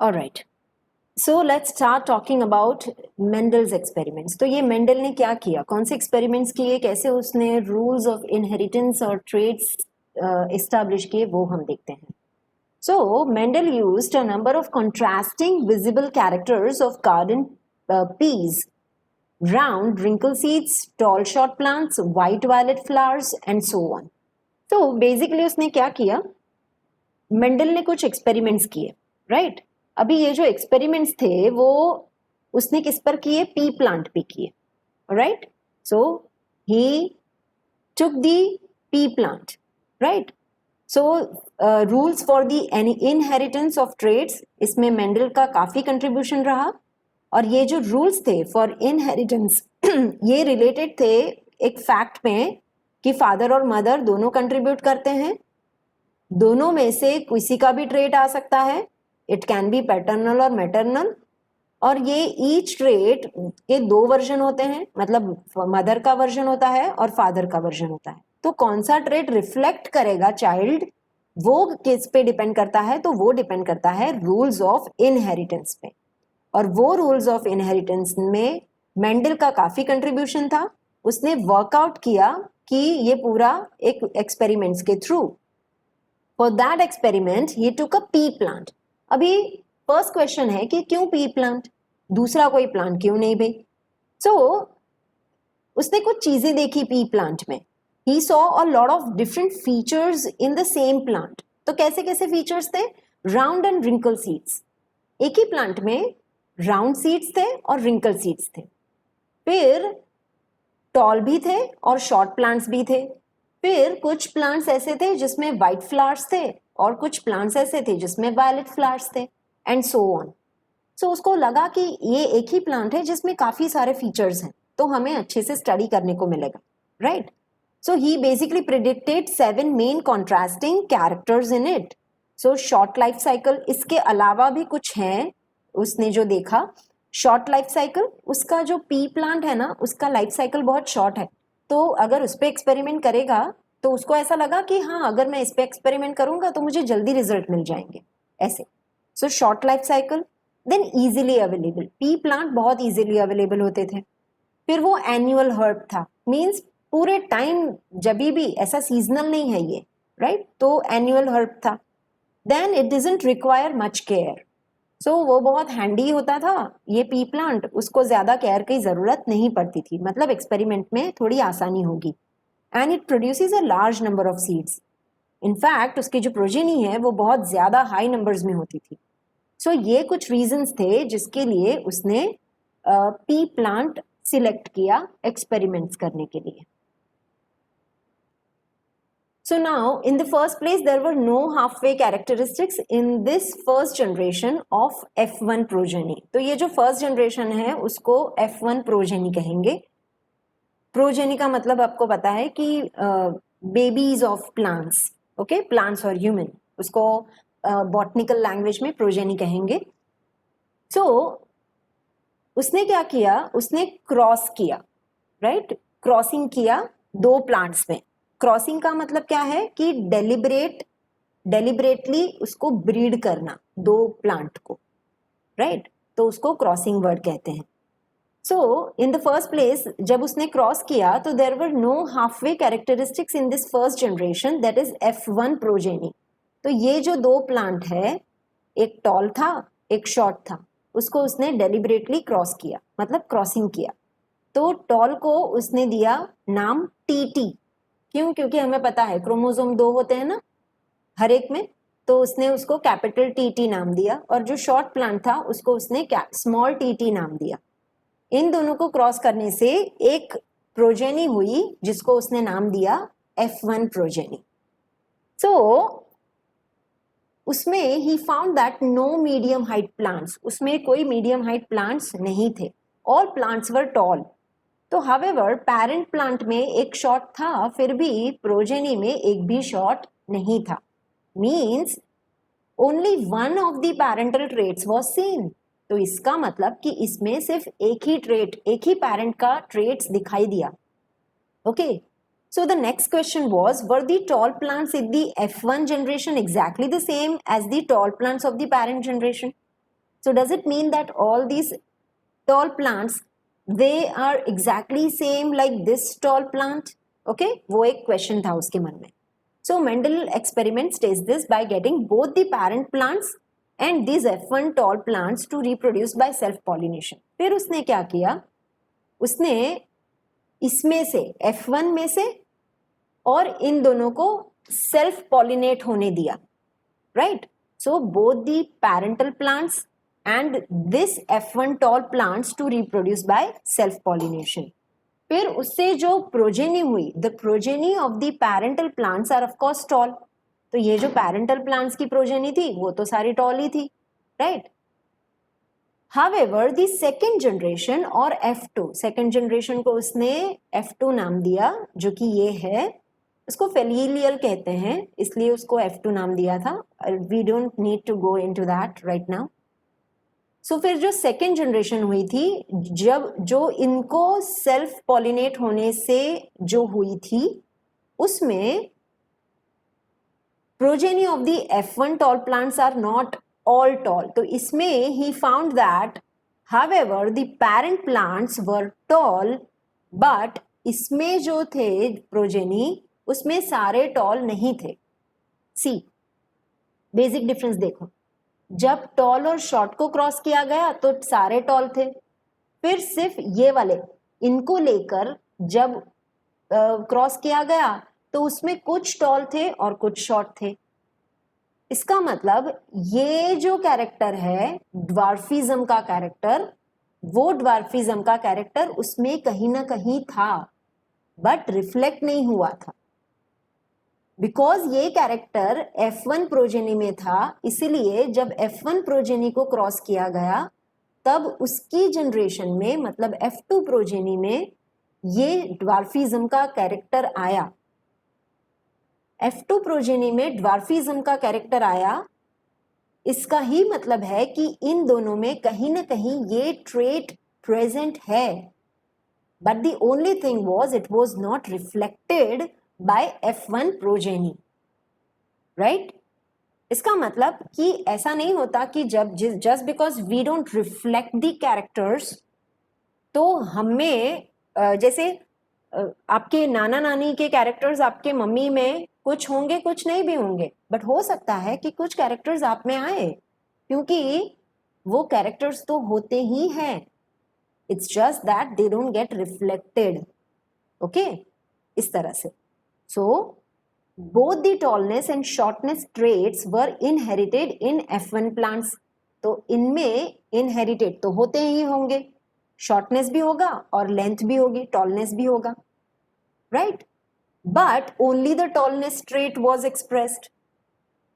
Alright, so let's start talking about Mendel's experiments. तो ये Mendel ने क्या किया, कौन से एक्सपेरिमेंट्स किए, कैसे उसने रूल्स ऑफ इनहेरिटेंस और ट्रेड्स एस्टैब्लिश किए, वो हम देखते हैं। So Mendel used a number of contrasting visible characters of garden peas, round wrinkle seeds, tall short plants, white violet flowers and so on. So basically उसने क्या किया, Mendel ने कुछ एक्सपेरिमेंट्स किए, राइट? अभी ये जो एक्सपेरिमेंट्स थे वो उसने किस पर किए, पी प्लांट पे किए, right? So he took the pea plant, right? So rules for the inheritance of traits, इसमें मेंडल का काफी कंट्रीब्यूशन रहा। और ये जो रूल्स थे फॉर इनहेरिटेंस ये रिलेटेड थे एक फैक्ट में कि फादर और मदर दोनों कंट्रीब्यूट करते हैं, दोनों में से किसी का भी ट्रेट आ सकता है, इट कैन बी पैटर्नल और मैटरनल। और ये ईच ट्रेट के दो वर्जन होते हैं, मतलब मदर का वर्जन होता है और फादर का वर्जन होता है। तो कौन सा ट्रेट रिफ्लेक्ट करेगा चाइल्ड, वो किस पे डिपेंड करता है, तो वो डिपेंड करता है रूल्स ऑफ इनहेरिटेंस पे। और वो रूल्स ऑफ इनहेरिटेंस में मेंडल का काफी कंट्रीब्यूशन था। उसने वर्कआउट किया कि ये पूरा एक एक्सपेरिमेंट्स के through. For that experiment he took a P plant. अभी फर्स्ट क्वेश्चन है कि क्यों पी प्लांट, दूसरा कोई प्लांट क्यों नहीं भाई? सो उसने कुछ चीजें देखी पी प्लांट में। He saw a lot of different features in the same plant. तो कैसे कैसे फीचर्स थे? राउंड एंड रिंकल सीड्स, एक ही प्लांट में राउंड सीड्स थे और रिंकल सीड्स थे। फिर टॉल भी थे और शॉर्ट प्लांट्स भी थे। फिर कुछ प्लांट्स ऐसे थे जिसमें व्हाइट फ्लावर्स थे और कुछ प्लांट्स ऐसे थे जिसमें वायलेट फ्लावर्स थे एंड सो ऑन। सो उसको लगा कि ये एक ही प्लांट है जिसमें काफी सारे फीचर्स हैं, तो हमें अच्छे से स्टडी करने को मिलेगा, right? So he basically predicted 7 main contrasting characters in it. So short life cycle, इसके अलावा भी कुछ हैं उसने जो देखा। शॉर्ट लाइफ साइकिल, उसका जो पी प्लांट है ना, उसका लाइफ साइकिल बहुत शॉर्ट है, तो अगर उस पर एक्सपेरिमेंट करेगा तो उसको ऐसा लगा कि हाँ, अगर मैं इस पे एक्सपेरिमेंट करूंगा तो मुझे जल्दी रिजल्ट मिल जाएंगे, ऐसे। So short life cycle. Then easily available, pea plant बहुत इजीली अवेलेबल होते थे। फिर वो एनुअल हर्ब था, मींस पूरे टाइम जब भी, ऐसा सीजनल नहीं है ये, राइट? तो एनुअल हर्ब था। Then it doesn't require much care, so वो बहुत हैंडी होता था ये पी प्लांट, उसको ज्यादा केयर की जरूरत नहीं पड़ती थी, मतलब एक्सपेरिमेंट में थोड़ी आसानी होगी। And it produces a large number of seeds. In fact उसकी जो प्रोजेनी है वो बहुत ज्यादा हाई नंबर्स में होती थी। सो ये कुछ रीजंस थे जिसके लिए उसने पी प्लांट सिलेक्ट किया एक्सपेरिमेंट्स करने के लिए। So now, in the first place, there were no halfway characteristics in this first generation of F1 progeny. तो ये जो first generation है उसको F1 progeny कहेंगे। Progeny का मतलब आपको पता है कि babies of plants, okay? Plants और human, उसको botanical language में progeny कहेंगे। So उसने क्या किया, उसने क्रॉस किया, राइट? क्रॉसिंग किया दो प्लांट्स में। क्रॉसिंग का मतलब क्या है कि डेलिबरेटली उसको ब्रीड करना दो प्लांट को, राइट? तो उसको क्रॉसिंग वर्ड कहते हैं। So in the first place जब उसने क्रॉस किया तो there were no halfway characteristics in this first generation, that is F1 progeny. तो ये जो दो प्लांट है, एक टॉल था एक शॉर्ट था, उसको उसने डेलिबरेटली क्रॉस किया, मतलब क्रॉसिंग किया। तो टॉल को उसने दिया नाम TT। क्यों? क्योंकि हमें पता है क्रोमोसोम 2 होते हैं ना हर एक में, तो उसने उसको कैपिटल TT नाम दिया। और जो शॉर्ट प्लांट था उसको उसने स्मॉल TT नाम दिया। इन दोनों को क्रॉस करने से एक प्रोजेनी हुई जिसको उसने नाम दिया F1 प्रोजेनी। सो उसमें ही found that no medium height plants, उसमें कोई मीडियम हाइट प्लांट्स नहीं थे, ऑल प्लांट्स वर टॉल। तो हावेवर पेरेंट प्लांट में एक शॉर्ट था, फिर भी प्रोजेनी में एक भी शॉर्ट नहीं था, means only one of the parental traits was scene. तो इसका मतलब कि इसमें सिर्फ एक ही ट्रेट, एक ही पेरेंट का ट्रेट्स दिखाई दिया। Okay, so the next question was, were the tall plants in the F1 generation exactly the same as the tall plants of the parent generation? So does it mean that all these tall plants they are exactly same like this tall plant? Okay, वो एक question था उसके मन में. So Mendel experiment states this by getting both the parent plants and these F1 tall plants to reproduce by self pollination. फिर उसने क्या किया, उसने इसमें से F1 में से और इन दोनों को सेल्फ पॉलिनेट होने दिया, right? So both the parental plants and this F1 tall plants to reproduce by self pollination. फिर उससे जो प्रोजेनी हुई, the progeny of the parental plants are of course tall. तो ये जो parental plants की प्रोजेनी थी वो तो सारी tall ही थी, right? However, the second generation और F2, second generation को उसने F2 नाम दिया, जो कि ये है, उसको फेलिलियल कहते हैं, इसलिए उसको F2 नाम दिया था. We don't need to go into that right now. सो फिर जो सेकेंड जनरेशन हुई थी, जब जो इनको सेल्फ पॉलिनेट होने से जो हुई थी, उसमें progeny of the F1 tall plants are not all tall. तो इसमें ही found that however the parent plants were tall, but इसमें जो थे प्रोजेनी उसमें सारे टॉल नहीं थे. सी बेसिक डिफरेंस देखो, जब टॉल और शॉर्ट को क्रॉस किया गया तो सारे टॉल थे, फिर सिर्फ ये वाले इनको लेकर जब क्रॉस किया गया तो उसमें कुछ टॉल थे और कुछ शॉर्ट थे. इसका मतलब ये जो कैरेक्टर है ड्वार्फिज्म का कैरेक्टर, वो ड्वार्फिज्म का कैरेक्टर उसमें कहीं ना कहीं था, बट रिफ्लेक्ट नहीं हुआ था. बिकॉज ये कैरेक्टर F1 प्रोजेनी में था, इसीलिए जब F1 प्रोजेनी को क्रॉस किया गया तब उसकी जनरेशन में, मतलब F2 प्रोजेनी में ये ड्वार्फिज्म का कैरेक्टर आया. F2 प्रोजेनी में ड्वार्फिज्म का कैरेक्टर आया, इसका ही मतलब है कि इन दोनों में कहीं ना कहीं ये ट्रेट प्रेजेंट है, but the only thing was it was not reflected by F1 progeny, right? इसका मतलब कि ऐसा नहीं होता कि जब just because we don't reflect the characters, तो हमें जैसे आपके नाना नानी के कैरेक्टर्स आपके मम्मी में कुछ होंगे, कुछ नहीं भी होंगे, बट हो सकता है कि कुछ कैरेक्टर्स आप में आए, क्योंकि वो कैरेक्टर्स तो होते ही हैं. It's just that they don't get reflected. Okay, इस तरह से. So, both the tallness and shortness traits were inherited in F1 plants. तो इनमें inherited तो होते ही होंगे, shortness भी होगा और length भी होगी, tallness भी होगा, right? But only the tallness trait was expressed.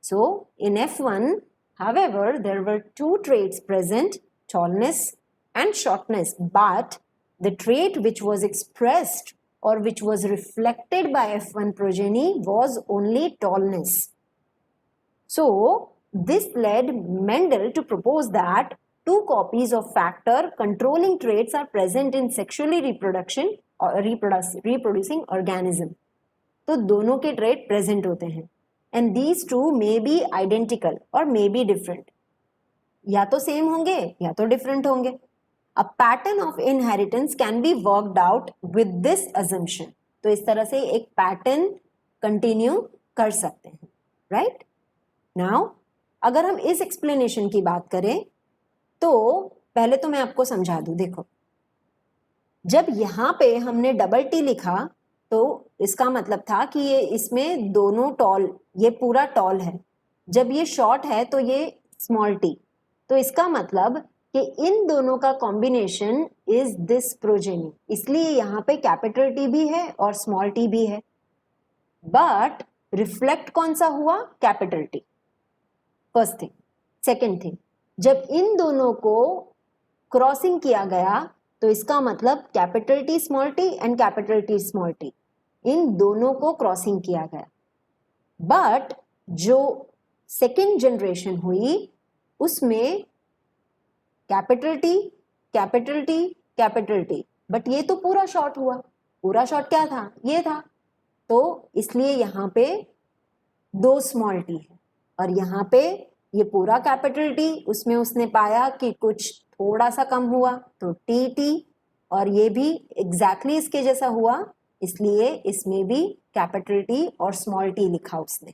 So, in F1, however, there were two traits present, tallness and shortness, but the trait which was expressed or which was reflected by F1 progeny was only tallness. So, this led Mendel to propose that two copies of factor controlling traits are present in sexually reproducing organism. तो दोनों के trait present होते हैं, and these two may be identical or may be different. या तो same होंगे या तो different होंगे. A pattern of inheritance can be worked out with this assumption. तो इस तरह से एक पैटर्न कंटिन्यू कर सकते हैं, राइट? नाउ अगर हम इस एक्सप्लेनेशन की बात करें तो पहले तो मैं आपको समझा दूं. देखो, जब यहाँ पे हमने डबल टी लिखा तो इसका मतलब था कि ये इसमें दोनों टॉल, ये पूरा टॉल है. जब ये शॉर्ट है तो ये स्मॉल टी. तो इसका मतलब कि इन दोनों का कॉम्बिनेशन इज दिस प्रोजेनी, इसलिए यहाँ पे कैपिटल टी भी है और स्मॉल टी भी है. बट रिफ्लेक्ट कौन सा हुआ? Capital T, first thing. Second thing, जब इन दोनों को क्रॉसिंग किया गया तो इसका मतलब capital T small T and capital T small T, इन दोनों को क्रॉसिंग किया गया. बट जो सेकेंड जनरेशन हुई उसमें capital T capital T capital T, but ये तो पूरा शॉर्ट हुआ. पूरा शॉर्ट क्या था? ये था. तो इसलिए यहाँ पे दो स्मॉल टी है और यहाँ पे ये पूरा कैपिटल टी, उसमें उसने पाया कि कुछ थोड़ा सा कम हुआ तो टी टी, और ये भी एग्जैक्टली इसके जैसा हुआ, इसलिए इसमें भी कैपिटल टी और स्मॉल टी लिखा उसने।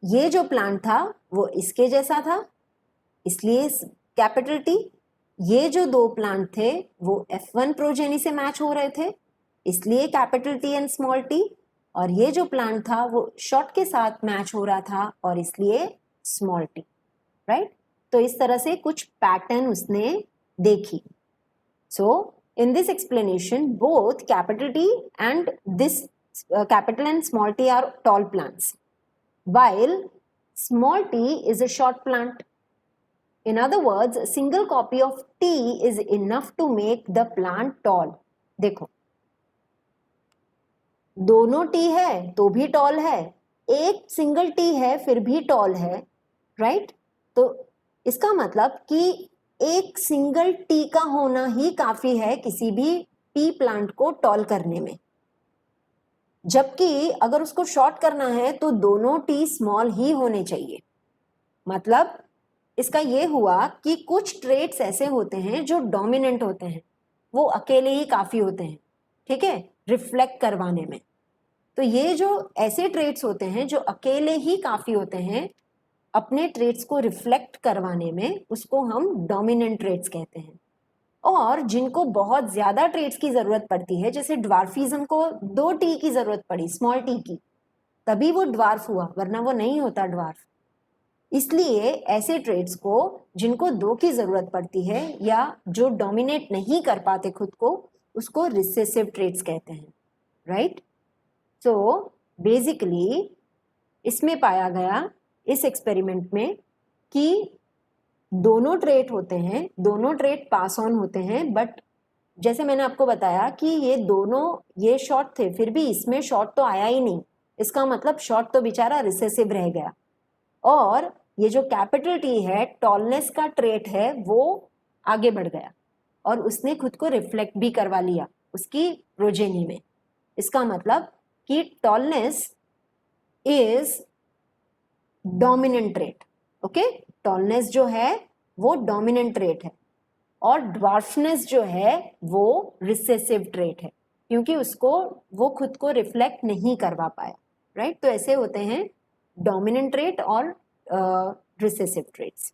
ये जो प्लांट था वो इसके जैसा था, इसलिए कैपिटल टी। ये जो दो प्लांट थे वो F1 प्रोजेनी से मैच हो रहे थे, इसलिए capital T and small T. और ये जो प्लांट था वो शॉर्ट के साथ मैच हो रहा था और इसलिए स्मॉल टी, राइट। तो इस तरह से कुछ पैटर्न उसने देखी। सो in this explanation both capital T and this capital and small t are tall plants, while small t is a short plant. In other words, a single copy of T is enough to make the plant tall. देखो, दोनों T है तो भी toll है, एक single T है फिर भी टॉल है, राइट। तो इसका मतलब कि एक सिंगल टी का होना ही काफी है किसी भी टी प्लांट को टॉल करने में, जबकि अगर उसको शॉर्ट करना है तो दोनों टी स्मॉल ही होने चाहिए। मतलब इसका ये हुआ कि कुछ ट्रेट्स ऐसे होते हैं जो डोमिनेंट होते हैं, वो अकेले ही काफी होते हैं, ठीक है, रिफ्लेक्ट करवाने में। तो ये जो ऐसे ट्रेट्स होते हैं जो अकेले ही काफी होते हैं अपने ट्रेट्स को रिफ्लेक्ट करवाने में, उसको हम डोमिनेंट ट्रेट्स कहते हैं। और जिनको बहुत ज्यादा ट्रेट्स की जरूरत पड़ती है, जैसे ड्वार्फिज्म को 2 टी की जरूरत पड़ी, स्मॉल टी की, तभी वो ड्वार्फ हुआ, वरना वो नहीं होता ड्वार्फ। इसलिए ऐसे ट्रेट्स को जिनको 2 की जरूरत पड़ती है या जो डोमिनेट नहीं कर पाते खुद को, उसको रिसेसिव ट्रेट्स कहते हैं, राइट। सो बेसिकली इसमें पाया गया इस एक्सपेरिमेंट में कि दोनों ट्रेट होते हैं, दोनों ट्रेट पास ऑन होते हैं, बट जैसे मैंने आपको बताया कि ये दोनों, ये शॉर्ट थे फिर भी इसमें शॉर्ट तो आया ही नहीं, इसका मतलब शॉर्ट तो बेचारा रिसेसिव रह गया। और ये जो कैपिटल टी है, टॉलनेस का ट्रेट है, वो आगे बढ़ गया और उसने खुद को रिफ्लेक्ट भी करवा लिया उसकी प्रोजेनी में। इसका मतलब कि tallness is dominant trait, okay. Tallness जो है वो डोमिनेंट ट्रेट है और ड्वार्फनेस जो है वो रिसेसिव ट्रेट है, क्योंकि उसको वो खुद को रिफ्लेक्ट नहीं करवा पाया, राइट। तो ऐसे होते हैं डोमिनेंट ट्रेट और रिसेसिव ट्रेट्स।